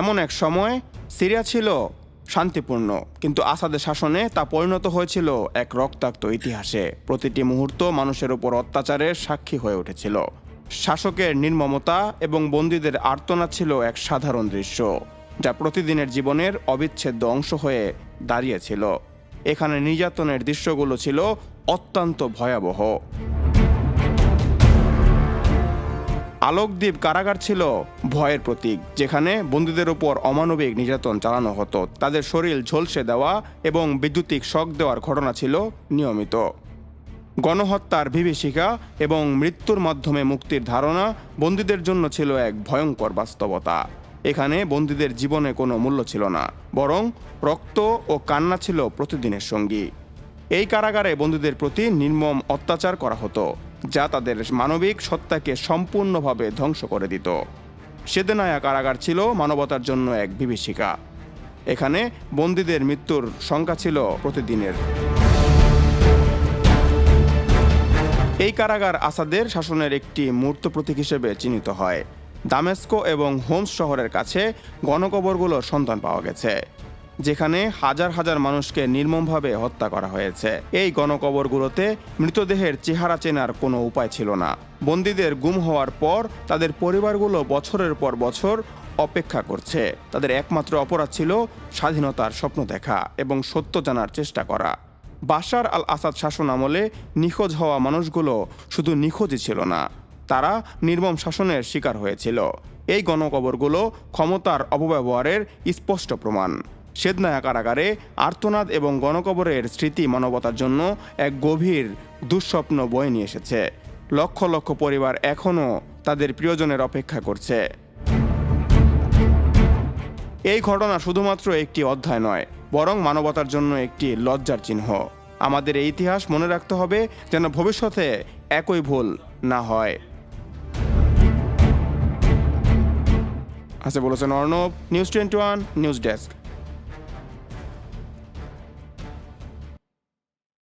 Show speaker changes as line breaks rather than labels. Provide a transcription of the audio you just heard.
এমন এক সময় সিরিয়া ছিল শান্তিপূর্ণ, কিন্তু আসাদের শাসনে তা পরিণত হয়েছিল এক রক্তাক্ত ইতিহাসে। প্রতিটি মুহূর্ত মানুষের উপর অত্যাচারের সাক্ষী হয়ে উঠেছিল। শাসকের নির্মমতা এবং বন্দীদের আর্তনাদ ছিল এক সাধারণ দৃশ্য, যা প্রতিদিনের জীবনের অবিচ্ছেদ্য অংশ হয়ে দাঁড়িয়েছিল। এখানে নির্যাতনের দৃশ্যগুলো ছিল অত্যন্ত ভয়াবহ। আলোকদ্বীপ কারাগার ছিল ভয়ের প্রতীক, যেখানে বন্দীদের উপর অমানবিক নির্যাতন চালানো হতো। তাদের শরীর ঝলসে দেওয়া এবং বৈদ্যুতিক শক দেওয়ার ঘটনা ছিল নিয়মিত। গণহত্যার বিভীষিকা এবং মৃত্যুর মাধ্যমে মুক্তির ধারণা বন্দীদের জন্য ছিল এক ভয়ঙ্কর বাস্তবতা। এখানে বন্দীদের জীবনে কোনো মূল্য ছিল না, বরং রক্ত ও কান্না ছিল প্রতিদিনের সঙ্গী। এই কারাগারে বন্দীদের প্রতি নির্মম অত্যাচার করা হতো, যা তাদের মানবিক সত্তাকে সম্পূর্ণভাবে ধ্বংস করে দিত। সেদেনায়া কারাগার ছিল মানবতার জন্য এক বিভীষিকা। এখানে বন্দীদের মৃত্যুর সংখ্যা ছিল প্রতিদিনের। এই কারাগার আসাদের শাসনের একটি মূর্ত প্রতীক হিসেবে চিহ্নিত হয়। দামেস্কো এবং হোমস শহরের কাছে গণকবরগুলোর সন্ধান পাওয়া গেছে, যেখানে হাজার হাজার মানুষকে নির্মমভাবে হত্যা করা হয়েছে। এই গণকবরগুলোতে মৃতদেহের চেহারা চেনার কোনো উপায় ছিল না। বন্দীদের গুম হওয়ার পর তাদের পরিবারগুলো বছরের পর বছর অপেক্ষা করছে। তাদের একমাত্র অপরাধ ছিল স্বাধীনতার স্বপ্ন দেখা এবং সত্য জানার চেষ্টা করা। বাশার আল আসাদ শাসন আমলে নিখোঁজ হওয়া মানুষগুলো শুধু নিখোঁজই ছিল না, তারা নির্মম শাসনের শিকার হয়েছিল। এই গণকবরগুলো ক্ষমতার অপব্যবহারের স্পষ্ট প্রমাণ। সেদনায়া কারাগারে আর্তনাদ এবং গণকবরের স্মৃতি মানবতার জন্য এক গভীর দুঃস্বপ্ন বয়ে নিয়ে এসেছে। লক্ষ লক্ষ পরিবার এখনও তাদের প্রিয়জনের অপেক্ষা করছে। এই ঘটনা শুধুমাত্র একটি অধ্যায় নয়, বরং মানবতার জন্য একটি লজ্জার চিহ্ন। আমাদের এই ইতিহাস মনে রাখতে হবে, যেন ভবিষ্যতে একই ভুল না হয়। বলেছেন অর্ণব, নিউজ 21 নিউজ ডেস্ক।